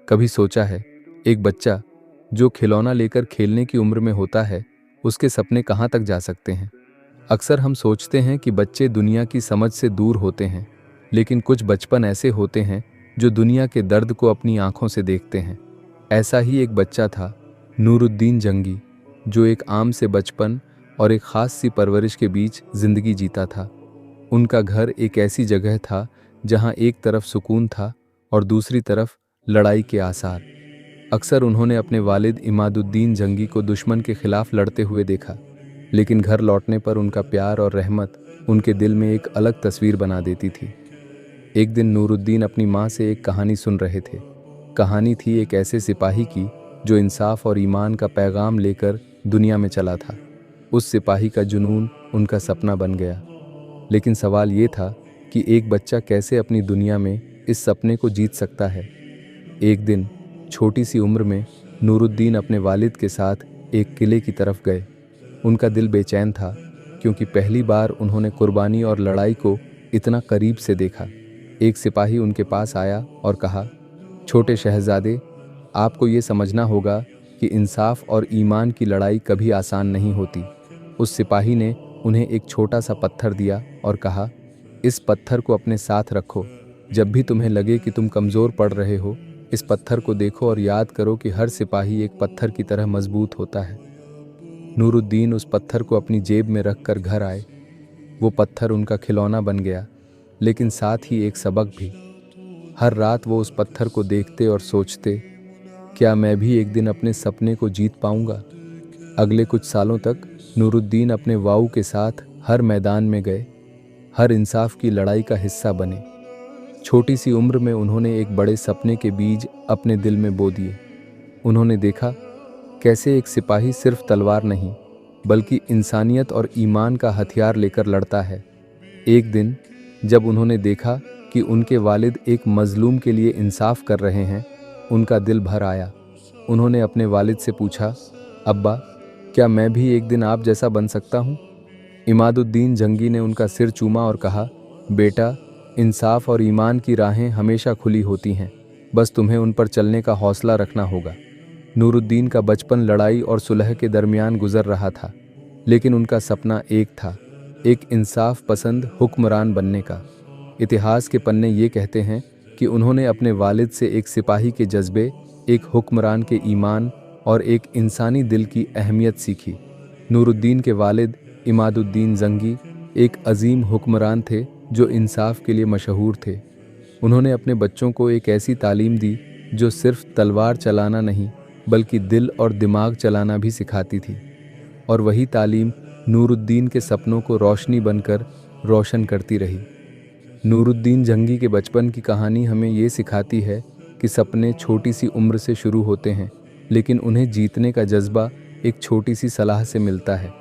कभी सोचा है, एक बच्चा जो खिलौना लेकर खेलने की उम्र में होता है, उसके सपने कहाँ तक जा सकते हैं? अक्सर हम सोचते हैं कि बच्चे दुनिया की समझ से दूर होते हैं, लेकिन कुछ बचपन ऐसे होते हैं जो दुनिया के दर्द को अपनी आंखों से देखते हैं। ऐसा ही एक बच्चा था, नूरुद्दीन जंगी, जो एक आम से बचपन और एक खास सी परवरिश के बीच जिंदगी जीता था। उनका घर एक ऐसी जगह था जहां एक तरफ सुकून था और दूसरी तरफ लड़ाई के आसार। अक्सर उन्होंने अपने वालिद इमादुद्दीन जंगी को दुश्मन के खिलाफ लड़ते हुए देखा, लेकिन घर लौटने पर उनका प्यार और रहमत उनके दिल में एक अलग तस्वीर बना देती थी। एक दिन नूरुद्दीन अपनी माँ से एक कहानी सुन रहे थे। कहानी थी एक ऐसे सिपाही की जो इंसाफ और ईमान का पैगाम लेकर दुनिया में चला था। उस सिपाही का जुनून उनका सपना बन गया, लेकिन सवाल ये था कि एक बच्चा कैसे अपनी दुनिया में इस सपने को जीत सकता है। एक दिन छोटी सी उम्र में नूरुद्दीन अपने वालिद के साथ एक किले की तरफ गए। उनका दिल बेचैन था, क्योंकि पहली बार उन्होंने कुर्बानी और लड़ाई को इतना करीब से देखा। एक सिपाही उनके पास आया और कहा, छोटे शहजादे, आपको ये समझना होगा कि इंसाफ और ईमान की लड़ाई कभी आसान नहीं होती। उस सिपाही ने उन्हें एक छोटा सा पत्थर दिया और कहा, इस पत्थर को अपने साथ रखो। जब भी तुम्हें लगे कि तुम कमज़ोर पड़ रहे हो, इस पत्थर को देखो और याद करो कि हर सिपाही एक पत्थर की तरह मजबूत होता है। नूरुद्दीन उस पत्थर को अपनी जेब में रखकर घर आए। वो पत्थर उनका खिलौना बन गया, लेकिन साथ ही एक सबक भी। हर रात वो उस पत्थर को देखते और सोचते, क्या मैं भी एक दिन अपने सपने को जीत पाऊंगा? अगले कुछ सालों तक नूरुद्दीन अपने वाऊ के साथ हर मैदान में गए, हर इंसाफ की लड़ाई का हिस्सा बने। छोटी सी उम्र में उन्होंने एक बड़े सपने के बीज अपने दिल में बो दिए। उन्होंने देखा कैसे एक सिपाही सिर्फ तलवार नहीं, बल्कि इंसानियत और ईमान का हथियार लेकर लड़ता है। एक दिन जब उन्होंने देखा कि उनके वालिद एक मजलूम के लिए इंसाफ कर रहे हैं, उनका दिल भर आया। उन्होंने अपने वालिद से पूछा, अब्बा, क्या मैं भी एक दिन आप जैसा बन सकता हूँ? इमादुद्दीन जंगी ने उनका सिर चूमा और कहा, बेटा, इंसाफ और ईमान की राहें हमेशा खुली होती हैं, बस तुम्हें उन पर चलने का हौसला रखना होगा। नूरुद्दीन का बचपन लड़ाई और सुलह के दरमियान गुजर रहा था, लेकिन उनका सपना एक था, एक इंसाफ पसंद हुक्मरान बनने का। इतिहास के पन्ने ये कहते हैं कि उन्होंने अपने वालिद से एक सिपाही के जज्बे, एक हुक्मरान के ईमान और एक इंसानी दिल की अहमियत सीखी। नूरुद्दीन के वालिद इमादुद्दीन जंगी एक अजीम हुक्मरान थे जो इंसाफ के लिए मशहूर थे। उन्होंने अपने बच्चों को एक ऐसी तालीम दी जो सिर्फ तलवार चलाना नहीं, बल्कि दिल और दिमाग चलाना भी सिखाती थी। और वही तालीम नूरुद्दीन के सपनों को रोशनी बनकर रोशन करती रही। नूरुद्दीन जंगी के बचपन की कहानी हमें ये सिखाती है कि सपने छोटी सी उम्र से शुरू होते हैं, लेकिन उन्हें जीतने का जज्बा एक छोटी सी सलाह से मिलता है।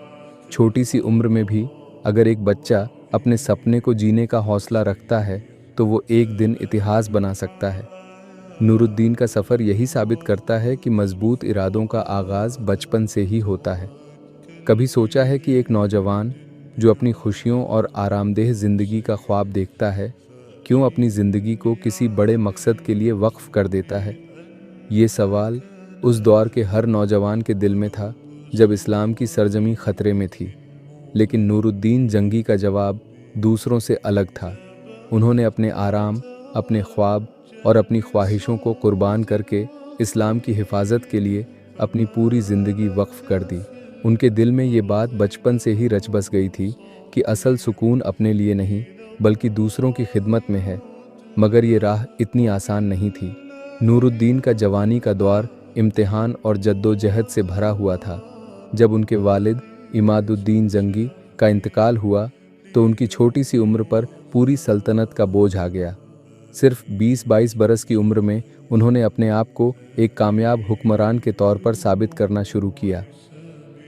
छोटी सी उम्र में भी अगर एक बच्चा अपने सपने को जीने का हौसला रखता है, तो वो एक दिन इतिहास बना सकता है। नूरुद्दीन का सफ़र यही साबित करता है कि मजबूत इरादों का आगाज़ बचपन से ही होता है। कभी सोचा है कि एक नौजवान जो अपनी खुशियों और आरामदेह ज़िंदगी का ख्वाब देखता है, क्यों अपनी ज़िंदगी को किसी बड़े मकसद के लिए वक्फ कर देता है? ये सवाल उस दौर के हर नौजवान के दिल में था जब इस्लाम की सरजमी ख़तरे में थी। लेकिन नूरुद्दीन जंगी का जवाब दूसरों से अलग था। उन्होंने अपने आराम, अपने ख्वाब और अपनी ख्वाहिशों को कुर्बान करके इस्लाम की हिफाजत के लिए अपनी पूरी ज़िंदगी वक्फ कर दी। उनके दिल में ये बात बचपन से ही रच बस गई थी कि असल सुकून अपने लिए नहीं, बल्कि दूसरों की खिदमत में है। मगर ये राह इतनी आसान नहीं थी। नूरुद्दीन का जवानी का दौर इम्तिहान और जद्दोजहद से भरा हुआ था। जब उनके वालिद इमादुद्दीन जंगी का इंतकाल हुआ, तो उनकी छोटी सी उम्र पर पूरी सल्तनत का बोझ आ गया। सिर्फ 20-22 बरस की उम्र में उन्होंने अपने आप को एक कामयाब हुक्मरान के तौर पर साबित करना शुरू किया।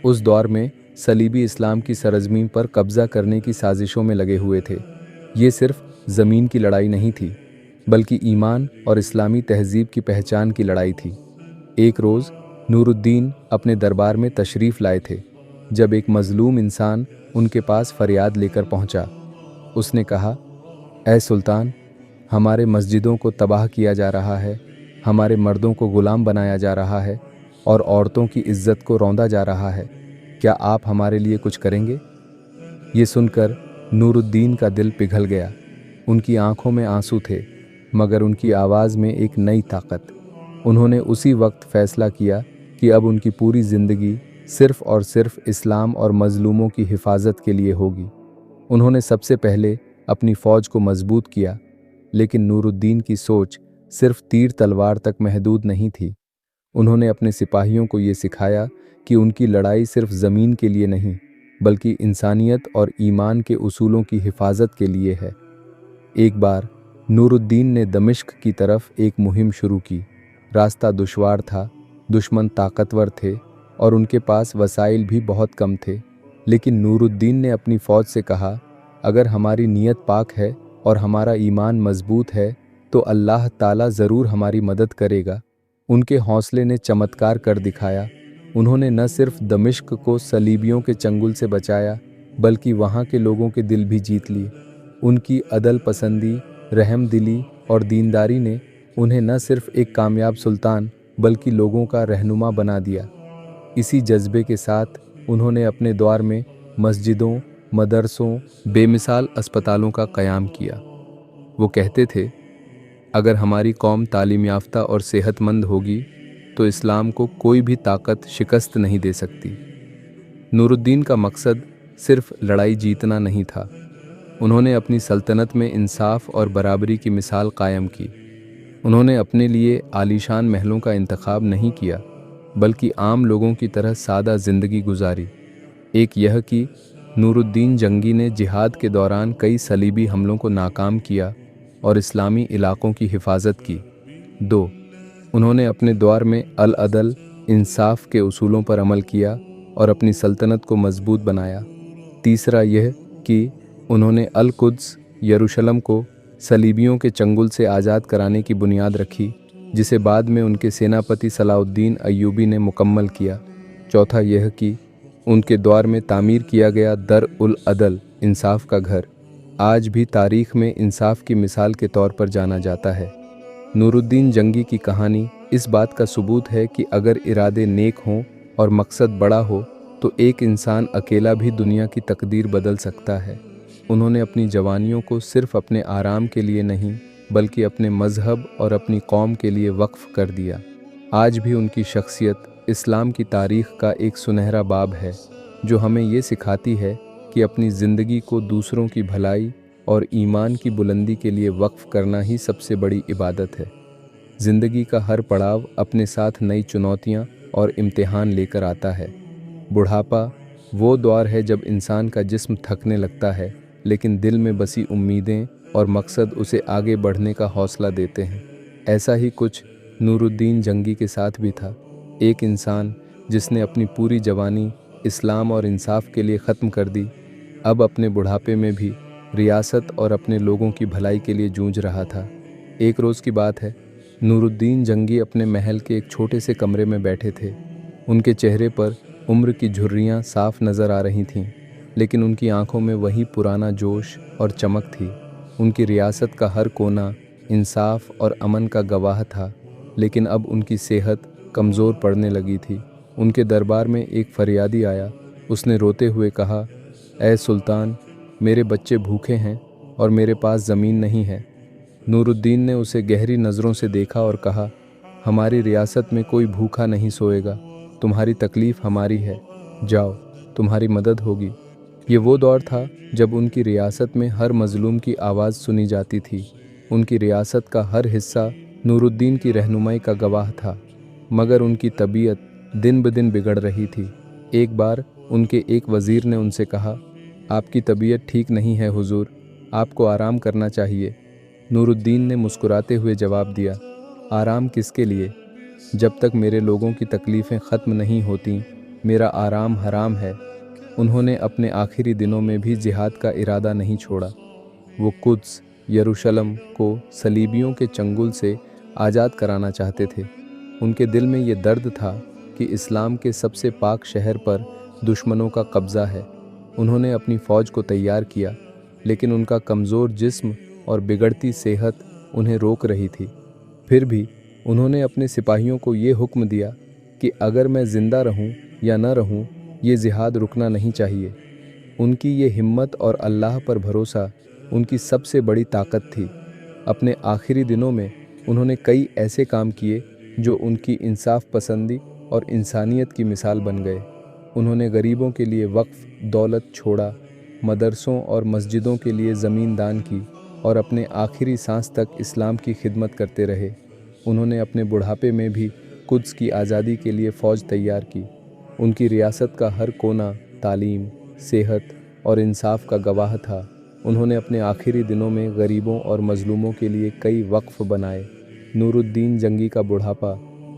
उस दौर में सलीबी इस्लाम की सरजमीन पर कब्ज़ा करने की साजिशों में लगे हुए थे। ये सिर्फ ज़मीन की लड़ाई नहीं थी, बल्कि ईमान और इस्लामी तहज़ीब की पहचान की लड़ाई थी। एक रोज़ नूरुद्दीन अपने दरबार में तशरीफ़ लाए थे, जब एक मज़लूम इंसान उनके पास फरियाद लेकर पहुंचा। उसने कहा, ऐ सुल्तान, हमारे मस्जिदों को तबाह किया जा रहा है, हमारे मर्दों को गुलाम बनाया जा रहा है और औरतों की इज्जत को रौंदा जा रहा है। क्या आप हमारे लिए कुछ करेंगे? ये सुनकर नूरुद्दीन का दिल पिघल गया। उनकी आंखों में आंसू थे, मगर उनकी आवाज़ में एक नई ताकत। उन्होंने उसी वक्त फैसला किया कि अब उनकी पूरी ज़िंदगी सिर्फ़ और सिर्फ इस्लाम और मज़लूमों की हिफाजत के लिए होगी। उन्होंने सबसे पहले अपनी फ़ौज को मजबूत किया, लेकिन नूरुद्दीन की सोच सिर्फ तीर तलवार तक महदूद नहीं थी। उन्होंने अपने सिपाहियों को ये सिखाया कि उनकी लड़ाई सिर्फ ज़मीन के लिए नहीं, बल्कि इंसानियत और ईमान के उसूलों की हिफाजत के लिए है। एक बार नूरुद्दीन ने दमिश्क की तरफ एक मुहिम शुरू की। रास्ता दुश्वार था, दुश्मन ताकतवर थे और उनके पास वसाइल भी बहुत कम थे। लेकिन नूरुद्दीन ने अपनी फ़ौज से कहा, अगर हमारी नीयत पाक है और हमारा ईमान मजबूत है तो अल्लाह ताला ज़रूर हमारी मदद करेगा। उनके हौसले ने चमत्कार कर दिखाया। उन्होंने न सिर्फ दमिश्क को सलीबियों के चंगुल से बचाया, बल्कि वहाँ के लोगों के दिल भी जीत लिए। उनकी अदल पसंदी, रहमदिली और दीनदारी ने उन्हें न सिर्फ एक कामयाब सुल्तान बल्कि लोगों का रहनुमा बना दिया। इसी जज्बे के साथ उन्होंने अपने दौर में मस्जिदों, मदरसों, बेमिसाल अस्पतालों का क़याम किया। वो कहते थे, अगर हमारी कौम तालीम याफ्ता और सेहतमंद होगी तो इस्लाम को कोई भी ताकत शिकस्त नहीं दे सकती। नूरुद्दीन का मकसद सिर्फ लड़ाई जीतना नहीं था। उन्होंने अपनी सल्तनत में इंसाफ और बराबरी की मिसाल कायम की। उन्होंने अपने लिए आलीशान महलों का इंतखाब नहीं किया, बल्कि आम लोगों की तरह सादा ज़िंदगी गुजारी। एक यह कि नूरुद्दीन जंगी ने जिहाद के दौरान कई सलीबी हमलों को नाकाम किया और इस्लामी इलाकों की हिफाजत की। 2. उन्होंने अपने दौर में अल-अदल, इंसाफ के उसूलों पर अमल किया और अपनी सल्तनत को मजबूत बनाया। 3. यह कि उन्होंने अल-कुद्स, यरूशलम को सलीबियों के चंगुल से आज़ाद कराने की बुनियाद रखी, जिसे बाद में उनके सेनापति सलाउद्दीन अय्यूबी ने मुकम्मल किया। 4. यह कि उनके दौर में तामीर किया गया दर-उल-अदल, इंसाफ का घर, आज भी तारीख़ में इंसाफ की मिसाल के तौर पर जाना जाता है। नूरुद्दीन जंगी की कहानी इस बात का सबूत है कि अगर इरादे नेक हों और मकसद बड़ा हो तो एक इंसान अकेला भी दुनिया की तकदीर बदल सकता है। उन्होंने अपनी जवानियों को सिर्फ अपने आराम के लिए नहीं, बल्कि अपने मज़हब और अपनी कौम के लिए वक्फ कर दिया। आज भी उनकी शख्सियत इस्लाम की तारीख़ का एक सुनहरा बाब है, जो हमें ये सिखाती है कि अपनी ज़िंदगी को दूसरों की भलाई और ईमान की बुलंदी के लिए वक्फ करना ही सबसे बड़ी इबादत है। ज़िंदगी का हर पड़ाव अपने साथ नई चुनौतियाँ और इम्तिहान लेकर आता है। बुढ़ापा वो दौर है जब इंसान का जिस्म थकने लगता है, लेकिन दिल में बसी उम्मीदें और मकसद उसे आगे बढ़ने का हौसला देते हैं। ऐसा ही कुछ नूरुद्दीन जंगी के साथ भी था। एक इंसान जिसने अपनी पूरी जवानी इस्लाम और इंसाफ के लिए ख़त्म कर दी, अब अपने बुढ़ापे में भी रियासत और अपने लोगों की भलाई के लिए जूझ रहा था। एक रोज़ की बात है, नूरुद्दीन जंगी अपने महल के एक छोटे से कमरे में बैठे थे। उनके चेहरे पर उम्र की झुर्रियाँ साफ नज़र आ रही थीं, लेकिन उनकी आंखों में वही पुराना जोश और चमक थी। उनकी रियासत का हर कोना इंसाफ और अमन का गवाह था, लेकिन अब उनकी सेहत कमज़ोर पड़ने लगी थी। उनके दरबार में एक फरियादी आया। उसने रोते हुए कहा, ऐ सुल्तान, मेरे बच्चे भूखे हैं और मेरे पास ज़मीन नहीं है। नूरुद्दीन ने उसे गहरी नज़रों से देखा और कहा, हमारी रियासत में कोई भूखा नहीं सोएगा। तुम्हारी तकलीफ़ हमारी है, जाओ, तुम्हारी मदद होगी। ये वो दौर था जब उनकी रियासत में हर मज़लूम की आवाज़ सुनी जाती थी। उनकी रियासत का हर हिस्सा नूरुद्दीन की रहनुमाई का गवाह था, मगर उनकी तबीयत दिन ब दिन बिगड़ रही थी। एक बार उनके एक वज़ीर ने उनसे कहा, आपकी तबीयत ठीक नहीं है हुजूर, आपको आराम करना चाहिए। नूरुद्दीन ने मुस्कुराते हुए जवाब दिया, आराम किसके लिए? जब तक मेरे लोगों की तकलीफ़ें ख़त्म नहीं होती, मेरा आराम हराम है। उन्होंने अपने आखिरी दिनों में भी जिहाद का इरादा नहीं छोड़ा। वो कुद्स, यरूशलम को सलीबियों के चंगुल से आज़ाद कराना चाहते थे। उनके दिल में ये दर्द था कि इस्लाम के सबसे पाक शहर पर दुश्मनों का कब्ज़ा है। उन्होंने अपनी फ़ौज को तैयार किया, लेकिन उनका कमज़ोर जिस्म और बिगड़ती सेहत उन्हें रोक रही थी। फिर भी उन्होंने अपने सिपाहियों को ये हुक्म दिया कि अगर मैं जिंदा रहूं या न रहूं, ये जिहाद रुकना नहीं चाहिए। उनकी ये हिम्मत और अल्लाह पर भरोसा उनकी सबसे बड़ी ताकत थी। अपने आखिरी दिनों में उन्होंने कई ऐसे काम किए जो उनकी इंसाफ पसंदी और इंसानियत की मिसाल बन गए। उन्होंने गरीबों के लिए वक्फ दौलत छोड़ा, मदरसों और मस्जिदों के लिए ज़मीन दान की और अपने आखिरी सांस तक इस्लाम की खिदमत करते रहे। उन्होंने अपने बुढ़ापे में भी कुद्स की आज़ादी के लिए फ़ौज तैयार की। उनकी रियासत का हर कोना तालीम, सेहत और इंसाफ का गवाह था। उन्होंने अपने आखिरी दिनों में गरीबों और मज़लूमों के लिए कई वक्फ बनाए। नूरुद्दीन जंगी का बुढ़ापा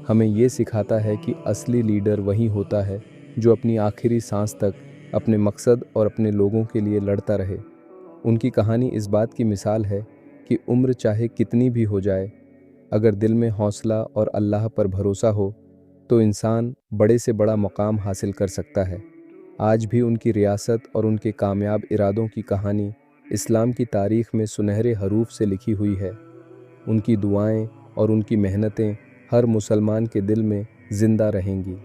हमें ये सिखाता है कि असली लीडर वही होता है जो अपनी आखिरी सांस तक अपने मकसद और अपने लोगों के लिए लड़ता रहे। उनकी कहानी इस बात की मिसाल है कि उम्र चाहे कितनी भी हो जाए, अगर दिल में हौसला और अल्लाह पर भरोसा हो तो इंसान बड़े से बड़ा मुकाम हासिल कर सकता है। आज भी उनकी रियासत और उनके कामयाब इरादों की कहानी इस्लाम की तारीख़ में सुनहरे हरूफ से लिखी हुई है। उनकी दुआएं और उनकी मेहनतें हर मुसलमान के दिल में ज़िंदा रहेंगी।